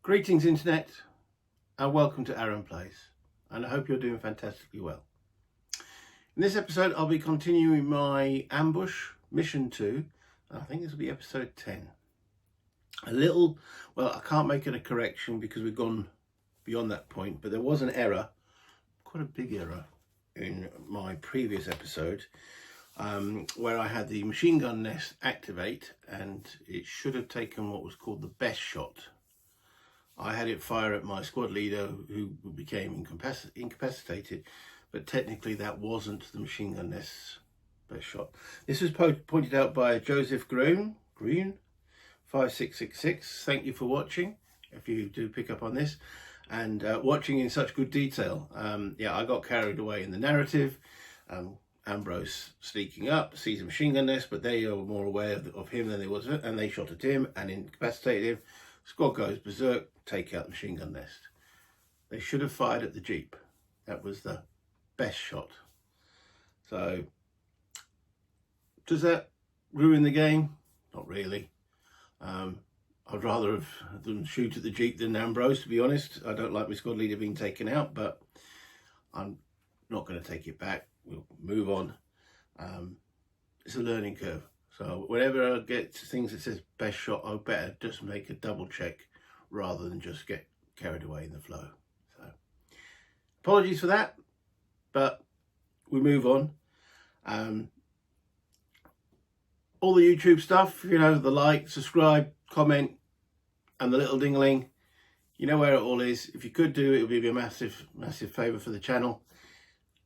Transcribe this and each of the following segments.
Greetings Internet and welcome to Aaron Plays, and I hope you're doing fantastically well. In this episode I'll be continuing my ambush mission 2. I think this will be episode 10. I can't make it a correction because we've gone beyond that point, but there was an error, quite a big error, in my previous episode where I had the machine gun nest activate and it should have taken what was called the best shot. I had it fire at my squad leader who became incapacitated, but technically that wasn't the machine gun nest's best shot. This was pointed out by Joseph Green 5666. Thank you for watching, if you do pick up on this, and watching in such good detail. I got carried away in the narrative. Ambrose sneaking up, sees a machine gun nest, but they are more aware of him than they was, and they shot at him and incapacitated him. Squad goes berserk, take out the machine gun nest. They should have fired at the Jeep. That was the best shot. So, does that ruin the game? Not really. I'd rather have them shoot at the Jeep than Ambrose, to be honest. I don't like my squad leader being taken out, but I'm not going to take it back. We'll move on. It's a learning curve. So whenever I get things that says best shot, I better just make a double check rather than just get carried away in the flow. So apologies for that, but we move on. All the YouTube stuff, you know, the like, subscribe, comment, and the little dingling, you know where it all is. If you could do it, it would be a massive, massive favour for the channel.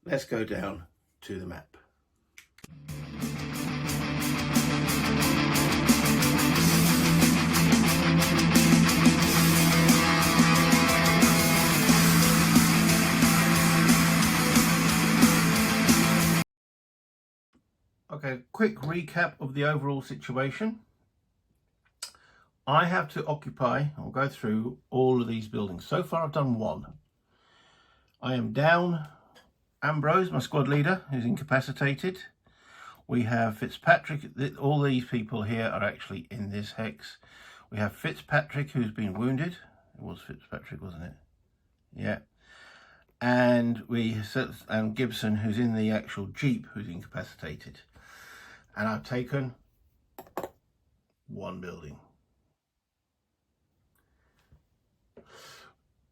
Let's go down to the map. Okay, quick recap of the overall situation. I have to occupy, I'll go through all of these buildings. So far I've done one. I am down Ambrose, my squad leader, who's incapacitated. We have Fitzpatrick. All these people here are actually in this hex. We have Fitzpatrick, who's been wounded. It was Fitzpatrick, wasn't it? Yeah. And Gibson, who's in the actual Jeep, who's incapacitated. And I've taken one building.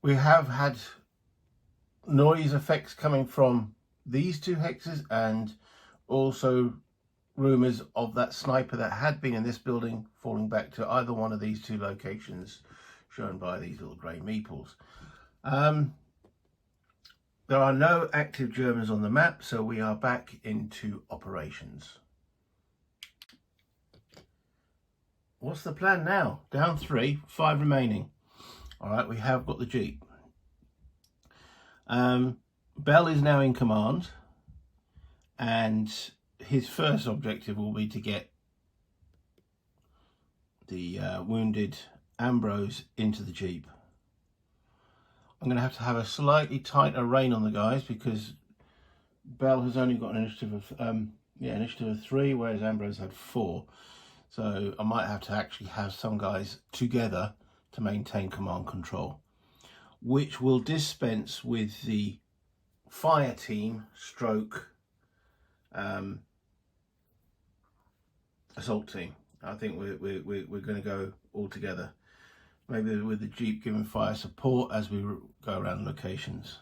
We have had noise effects coming from these two hexes and also rumours of that sniper that had been in this building falling back to either one of these two locations shown by these little grey meeples. There are no active Germans on the map, so we are back into operations. What's the plan now? Down 3, 5 remaining. All right, we have got the Jeep. Bell is now in command, and his first objective will be to get the wounded Ambrose into the Jeep. I'm going to have a slightly tighter rein on the guys because Bell has only got an initiative of 3, whereas Ambrose had 4. So I might have to actually have some guys together to maintain command control, which will dispense with the fire team stroke assault team. I think we're going to go all together, maybe with the Jeep giving fire support as we go around locations.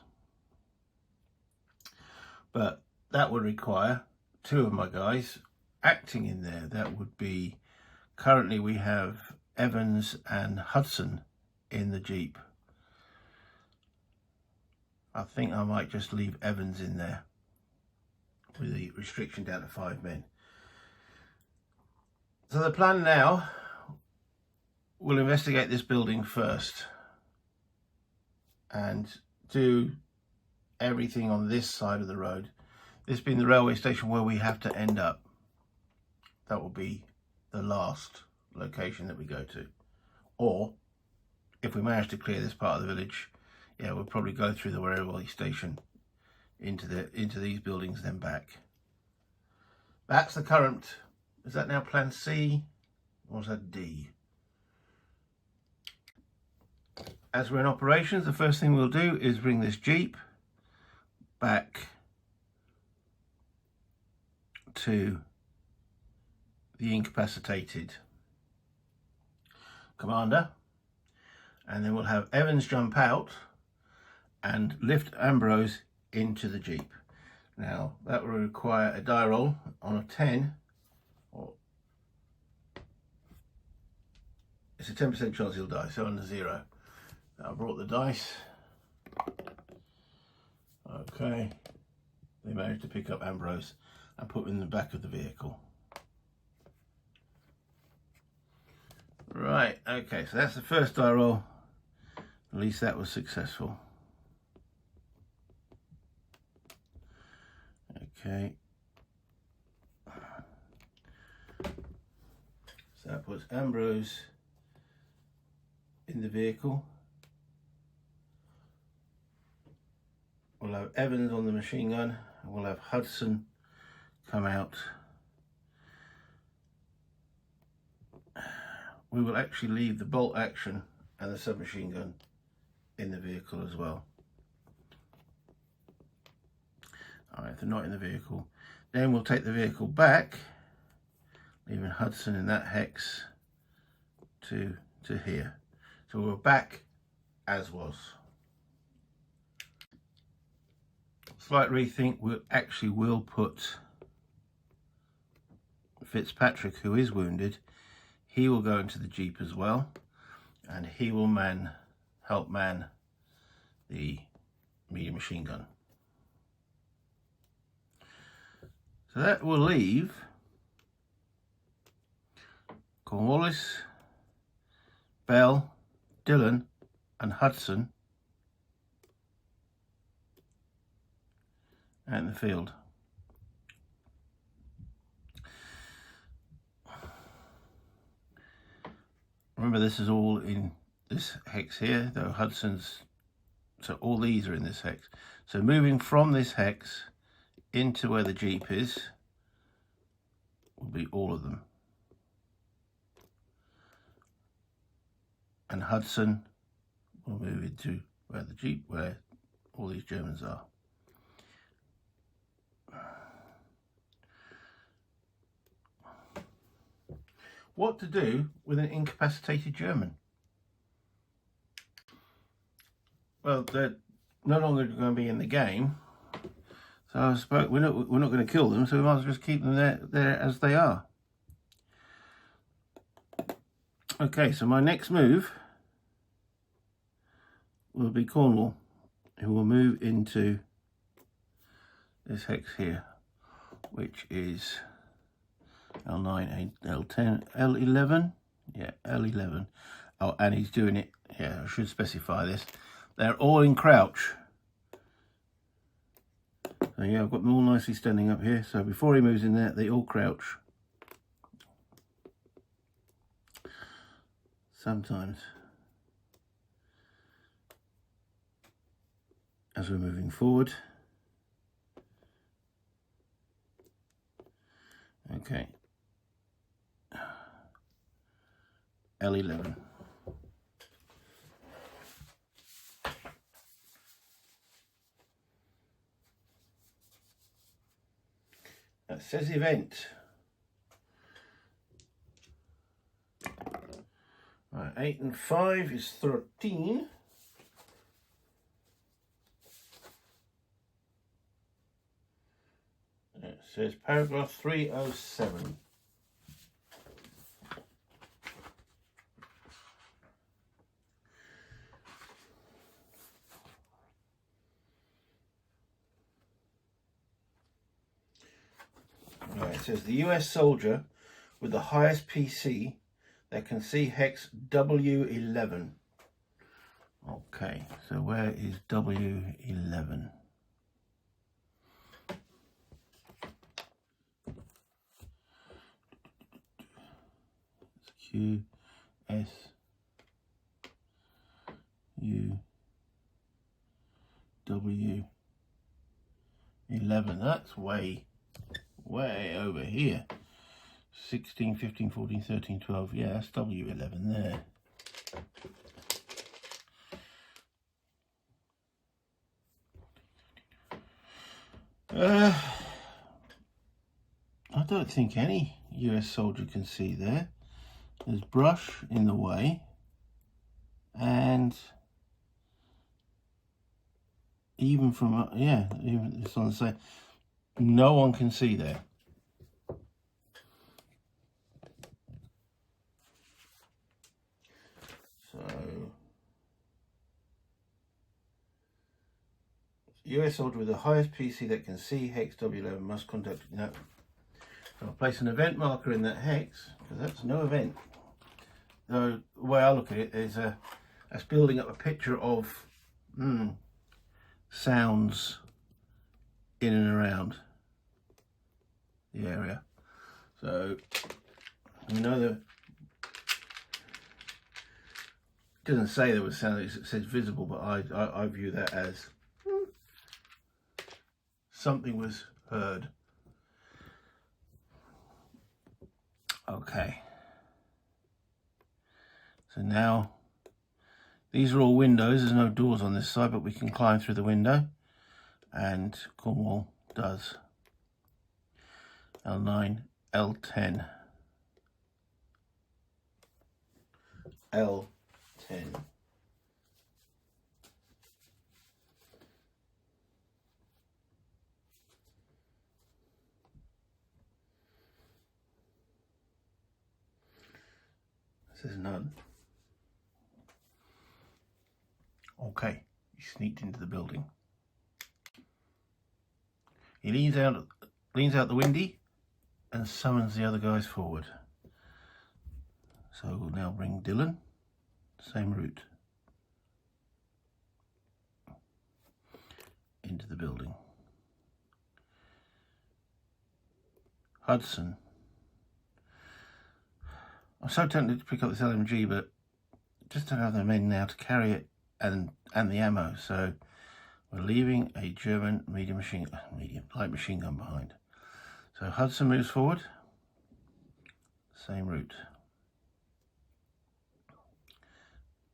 But that would require 2 of my guys acting in there. That would be, currently we have Evans and Hudson in the Jeep. I think I might just leave Evans in there with the restriction down to 5 men. So the plan now, we'll investigate this building first and do everything on this side of the road. This being the railway station where we have to end up. That will be the last location that we go to. Or if we manage to clear this part of the village, yeah, we'll probably go through the railway station into these buildings, then back. That's the current. Is that now plan C or is that D? As we're in operations, the first thing we'll do is bring this Jeep back to the incapacitated commander, and then we'll have Evans jump out and lift Ambrose into the Jeep. Now that will require a die roll on a 10, or it's a 10% chance he'll die, so on a 0. I brought the dice. Okay, they managed to pick up Ambrose and put him in the back of the vehicle. Right, okay, so that's the first die roll. At least that was successful. Okay. So that puts Ambrose in the vehicle. We'll have Evans on the machine gun, and we'll have Hudson come out. We will actually leave the bolt action and the submachine gun in the vehicle as well. Alright, they're not in the vehicle. Then we'll take the vehicle back, leaving Hudson in that hex to here. So we're back as was. Slight rethink, we'll put Fitzpatrick, who is wounded. He will go into the Jeep as well, and he will help man the medium machine gun. So that will leave Cornwallis, Bell, Dillon and Hudson out in the field. Remember, this is all in this hex here, though Hudson's, so all these are in this hex. So moving from this hex into where the Jeep is will be all of them. And Hudson will move into where the Jeep, where all these Germans are. What to do with an incapacitated German? Well, they're no longer going to be in the game, so I suppose we're not going to kill them, so we might as well just keep them there as they are. Okay, so my next move will be Cornwall, who will move into this hex here, which is L9, L10, L11, yeah, L11. Oh, and he's doing it, yeah, I should specify this. They're all in crouch. So yeah, I've got them all nicely standing up here. So before he moves in there, they all crouch. Sometimes, as we're moving forward. Okay. L11. That says event. Right, 8 and 5 is 13. It says paragraph 307. Right, it says the US soldier with the highest PC that can see hex W11. Okay, so where is W11? It's Q, S, U, W, 11. That's way over here. 16, 15, 14, 13, 12. Yeah, that's W11 there. I don't think any US soldier can see there. There's brush in the way, and even from even it's on the same, no one can see there. So US soldier with the highest PC that can see hex W11 must conduct. No, so I'll place an event marker in that hex because that's no event. So the way I look at it is that's building up a picture of sounds in and around the area. So we know that it doesn't say there was sound, it says visible, but I view that as something was heard. Okay. So now these are all windows. There's no doors on this side, but we can climb through the window, and Cornwall does. L9, L10, L10. Says none. Okay, he sneaked into the building. He leans out the windy and summons the other guys forward. So we'll now bring Dylan, same route, into the building. Hudson. I'm so tempted to pick up this LMG, but just don't have the men now to carry it and the ammo. So we're leaving a German light machine gun behind. So Hudson moves forward, same route.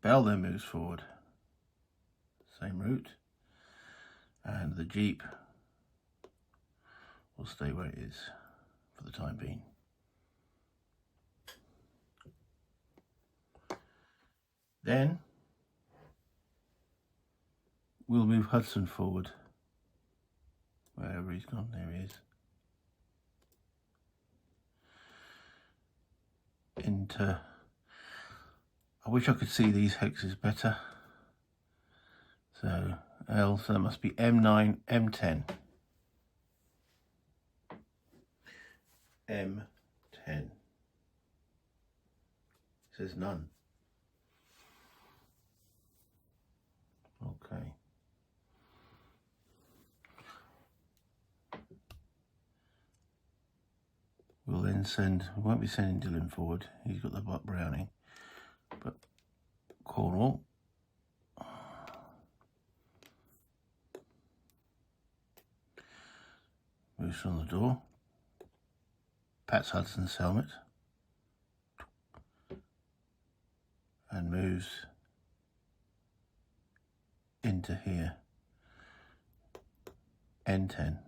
Bell then moves forward, same route. And the Jeep will stay where it is for the time being. Then we'll move Hudson forward. Wherever he's gone, there he is. Into, I wish I could see these hexes better. So L, so that must be M9, M10. M10. It says none. Okay. We'll then we won't be sending Dylan forward, he's got the Buck Browning, but Cornwall. Moves from the door, pats Hudson's helmet, and moves into here, N10.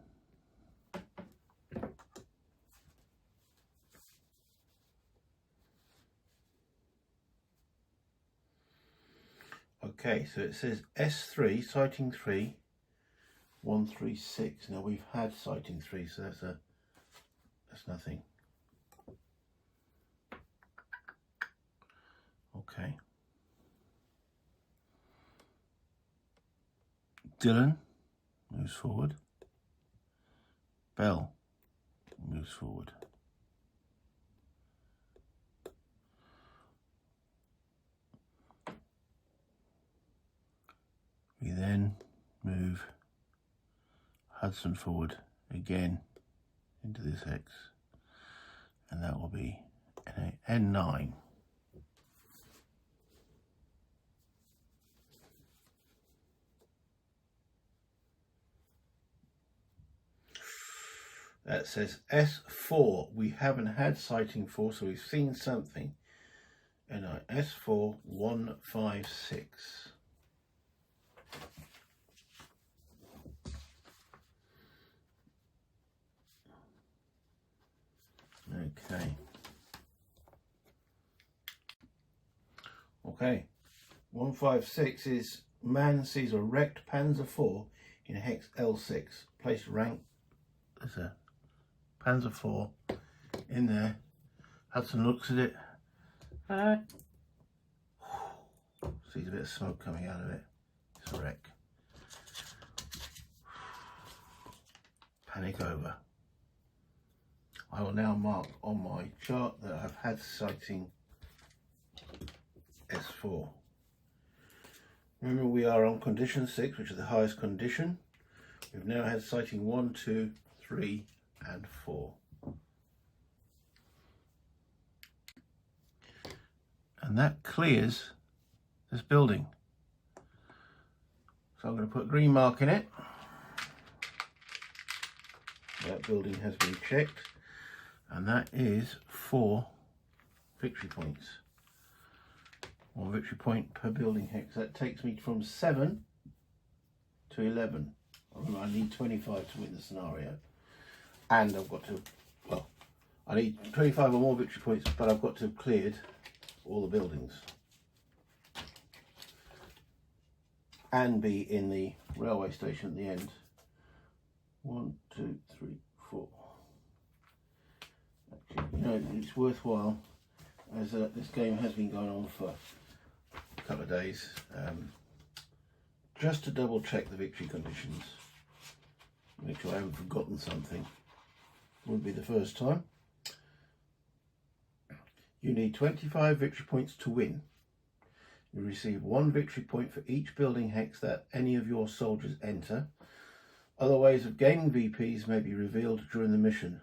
Okay, so it says S3, sighting 3, 136. Now we've had sighting 3, so that's nothing. Okay. Dylan moves forward. Bell moves forward. We then move Hudson forward again into this hex, and that will be N9. That says S4. We haven't had sighting 4, so we've seen something. And S4 156. Okay. 156 is man sees a wrecked Panzer IV in hex L6. Place rank. There's a Panzer IV in there. Hudson looks at it. Sees a bit of smoke coming out of it. It's a wreck. Panic over. I will now mark on my chart that I've had sighting S4. Remember, we are on condition 6, which is the highest condition. We've now had sighting 1, 2, 3 and 4. And that clears this building. So I'm going to put a green mark in it. That building has been checked, and that is 4 victory points. 1 victory point per building hex. That takes me from 7 to 11. Remember, I need 25 to win the scenario, and I've got to, well, I need 25 or more victory points, but I've got to have cleared all the buildings and be in the railway station at the end. 1, 2, 3, 4. Actually, you know, it's worthwhile, as this game has been going on for a couple of days, just to double check the victory conditions, make sure I haven't forgotten something. Wouldn't be the first time. You need 25 victory points to win. You receive 1 victory point for each building hex that any of your soldiers enter. Other ways of gaining VPs may be revealed during the mission.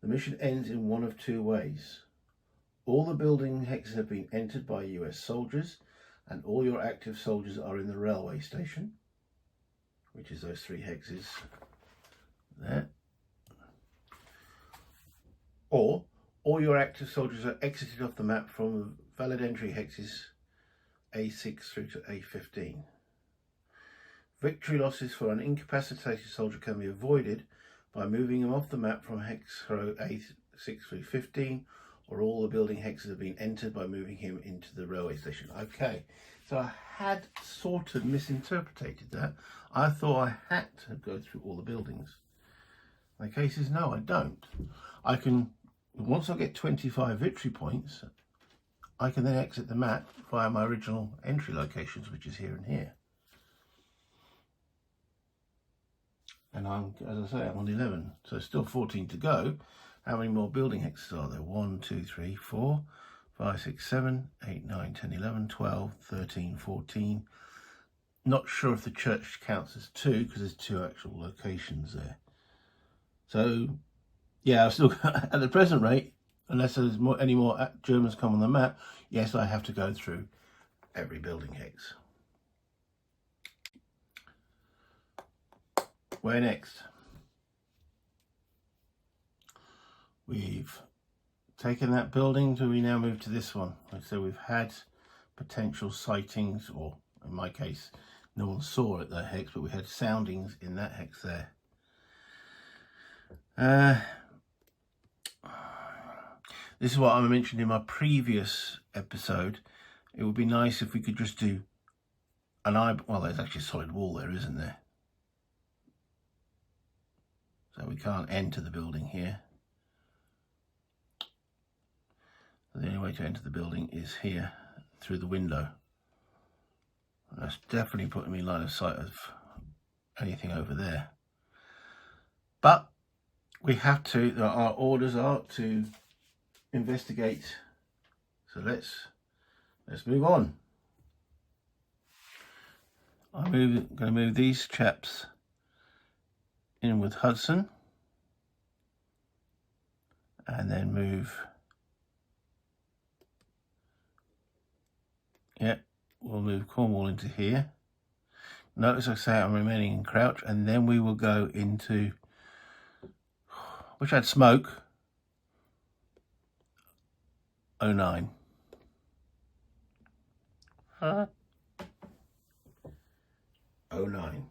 The mission ends in one of 2 ways. All the building hexes have been entered by US soldiers, and all your active soldiers are in the railway station, which is those 3 hexes there. Or all your active soldiers are exited off the map from valid entry hexes A6 through to A15. Victory losses for an incapacitated soldier can be avoided by moving him off the map from hex row A6 through 15, or all the building hexes have been entered by moving him into the railway station. Okay, so I had sort of misinterpreted that. I thought I had to go through all the buildings. My case is no, I don't. I can, once I get 25 victory points, I can then exit the map via my original entry locations, which is here and here. And I'm, as I say, I'm on 11, so still 14 to go. How many more building hexes are there? 1, 2, 3, 4, 5, 6, 7, 8, 9, 10, 11, 12, 13, 14. Not sure if the church counts as 2 because there's 2 actual locations there. So, yeah, I've still got, at the present rate, unless there's any more Germans come on the map, yes, I have to go through every building hex. Where next? We've taken that building, so we now move to this one. So we've had potential sightings, or in my case, no one saw it, that hex, but we had soundings in that hex there. This is what I mentioned in my previous episode. It would be nice if we could just do an well, there's actually a solid wall there, isn't there? So we can't enter the building here. The only way to enter the building is here, through the window. And that's definitely putting me in line of sight of anything over there. But we have to, our orders are to investigate. So let's move on. I'm going to move these chaps in with Hudson, and then move, we'll move Cornwall into here. Notice I say I'm remaining in crouch, and then we will go into, wish I had smoke, 09. Huh? 09.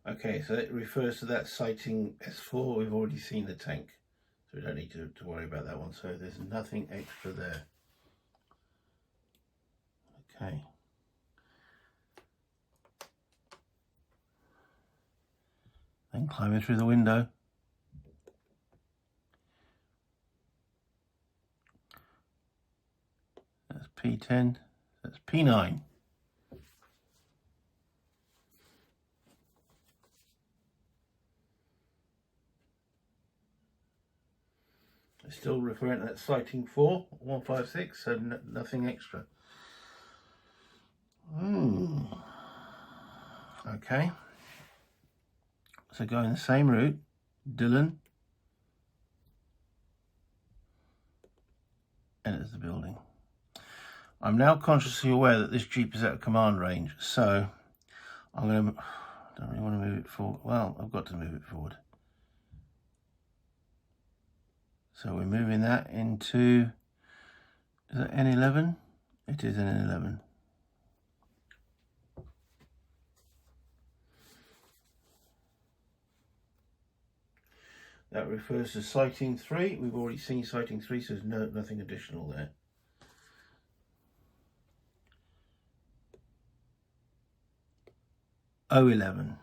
Okay, so it refers to that sighting S4. We've already seen the tank, so we don't need to worry about that one. So there's nothing extra there. Okay. Then climbing through the window. That's P10. That's P9. Still referring to that sighting 4, 156, so nothing extra. Okay. So going the same route, Dylan enters the building. I'm now consciously aware that this Jeep is out of command range, so I'm going to, don't really want to move it forward. Well, I've got to move it forward. So we're moving that into, is that N11? It is an N11. That refers to sighting 3. We've already seen sighting 3, so there's nothing additional there. O11.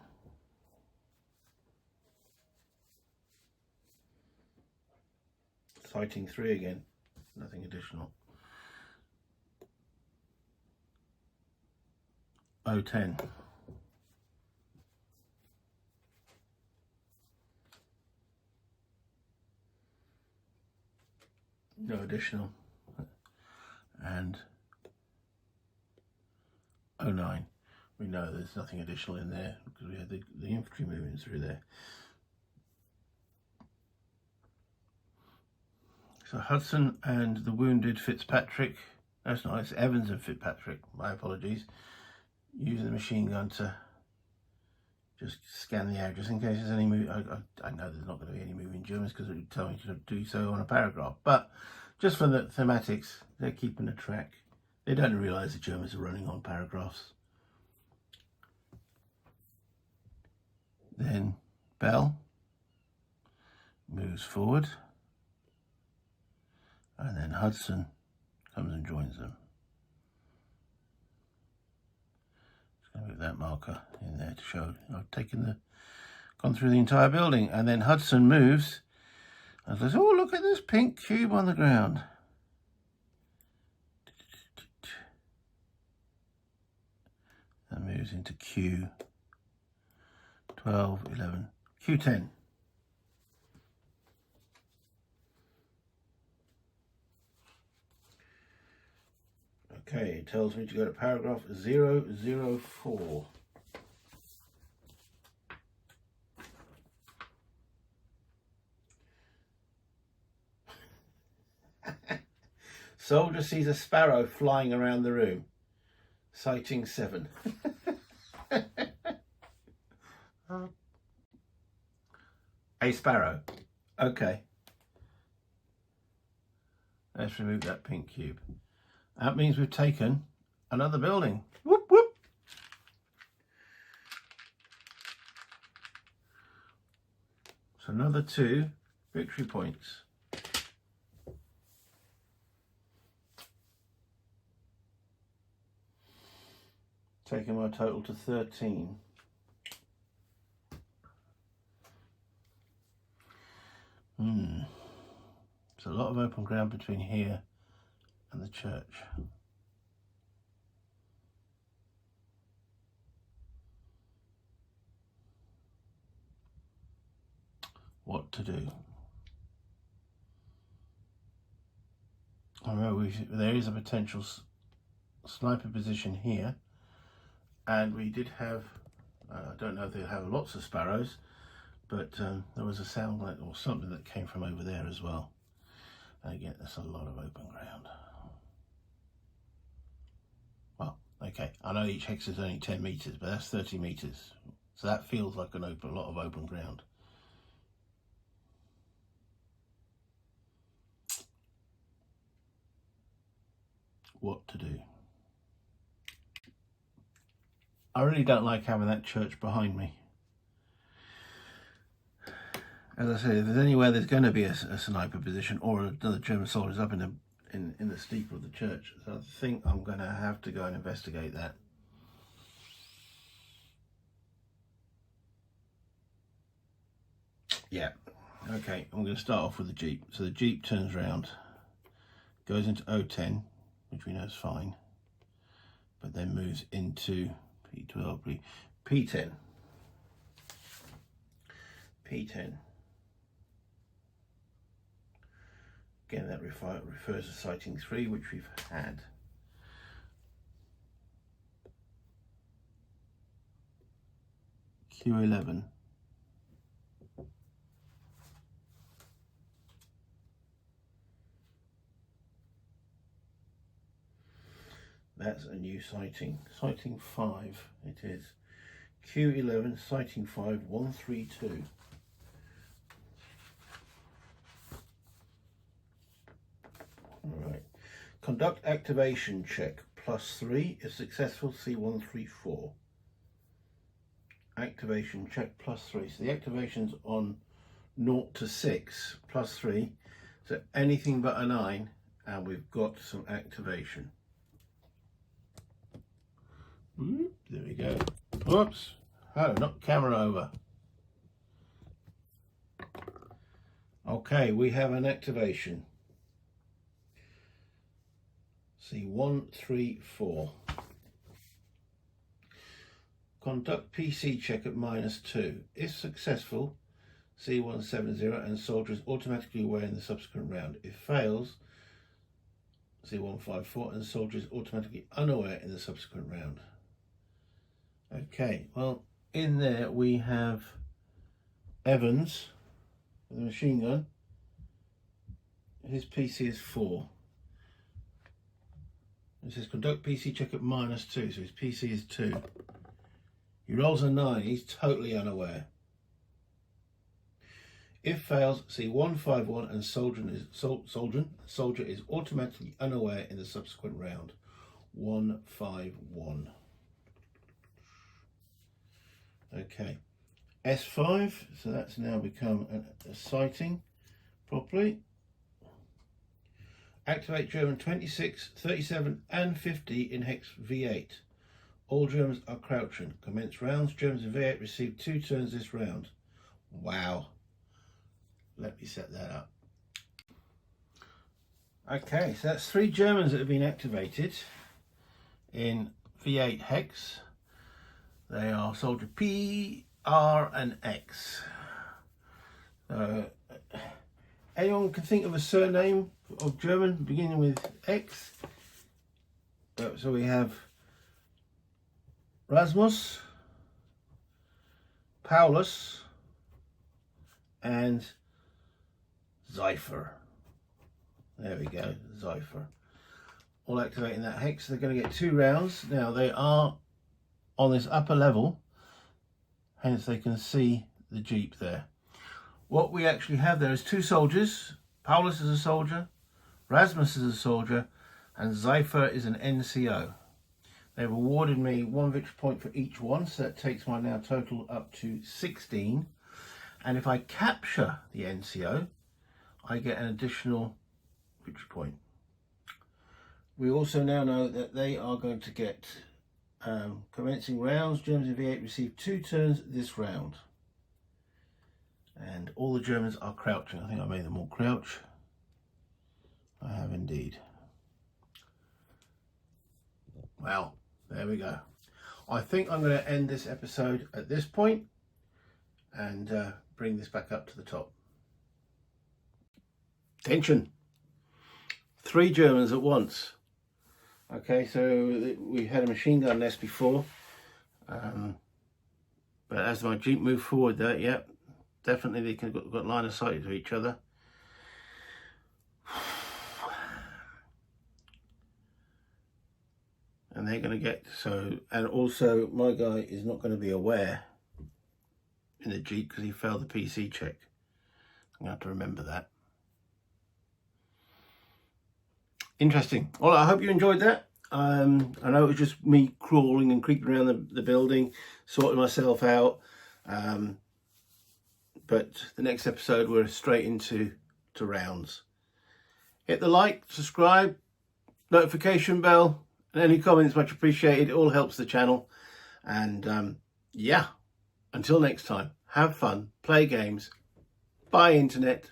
Sighting 3 again, nothing additional. O10. No additional. And O9. We know there's nothing additional in there because we had the infantry moving through there. So Hudson and the wounded Fitzpatrick, that's not, it's Evans and Fitzpatrick, my apologies, using the machine gun to just scan the area just in case there's any move. I know there's not going to be any moving Germans because it would tell me to do so on a paragraph, but just for the thematics, they're keeping a track. They don't realise the Germans are running on paragraphs. Then Bell moves forward, and then Hudson comes and joins them. Just going to put that marker in there to show I've gone through the entire building. And then Hudson moves and says, oh, look at this pink cube on the ground. And moves into Q12, 11, Q10. Okay, it tells me to go to paragraph 004. Soldier sees a sparrow flying around the room. Sighting 7. A sparrow. Okay. Let's remove that pink cube. That means we've taken another building. Whoop, whoop. So another 2 victory points. Taking my total to 13. There's a lot of open ground between here and the church. What to do? I know there is a potential sniper position here, and we did have, I don't know if they have lots of sparrows, but there was a sound like, or something that came from over there as well. And again, that's a lot of open ground. Well, okay, I know each hex is only 10 meters, but that's 30 meters. So that feels like a lot of open ground. What to do? I really don't like having that church behind me. As I said, if there's anywhere there's going to be a sniper position or another German soldiers up in the steeple of the church, so I think I'm going to have to go and investigate that. Yeah, okay, I'm going to start off with the Jeep. So the Jeep turns round, goes into O10, which we know is fine, but then moves into P12, P10. P10. Again, that refers to sighting 3, which we've had. Q11. That's a new sighting. Sighting 5 it is. Q11, sighting 5, 132. Alright. Conduct activation check. +3 if successful, C134. Activation check +3. So the activation's on 0 to 6, +3. So anything but a 9, and we've got some activation. There we go. Whoops. Oh, knocked camera over. Okay, we have an activation. C134. Conduct PC check at -2. If successful, C170 and soldiers automatically away in the subsequent round. If fails, C154 and soldiers automatically unaware in the subsequent round. Okay, well, in there we have Evans with a machine gun. His PC is 4. It says conduct PC check at -2, so his PC is 2. He rolls a 9, he's totally unaware. If fails, C151 and soldier is automatically unaware in the subsequent round. 151. Okay, S5, so that's now become a sighting properly. Activate German 26, 37 and 50 in hex V8. All Germans are crouching. Commence rounds. Germans in V8 receive 2 turns this round. Wow. Let me set that up. Okay, so that's 3 Germans that have been activated in V8 hex. They are soldier P, R and X. Anyone can think of a surname of German beginning with X? So we have Rasmus, Paulus and Zeifer. There we go, Zeifer. All activating that hex. They're going to get 2 rounds. Now they are on this upper level, hence they can see the Jeep there. What we actually have there is 2 soldiers. Paulus is a soldier, Rasmus is a soldier, and Zeifer is an NCO. They've awarded me 1 victory point for each one, so that takes my now total up to 16. And if I capture the NCO, I get an additional victory point. We also now know that they are going to get commencing rounds. Germans in V8 receive 2 turns this round. And all the Germans are crouching. I think I made them all crouch. I have indeed. Well, there we go. I think I'm going to end this episode at this point and bring this back up to the top. Tension. 3 Germans at once. Okay, so we had a machine gun nest before, but as my Jeep moved forward there, yeah, definitely they got line of sight to each other. And they're going to get, and also my guy is not going to be aware in the Jeep because he failed the PC check. I'm going to have to remember that. Interesting. Well, I hope you enjoyed that. I know it was just me crawling and creeping around the building, sorting myself out. but the next episode we're straight into rounds. Hit the like, subscribe, notification bell, and any comments much appreciated. It all helps the channel. And yeah, until next time, have fun, play games, buy internet.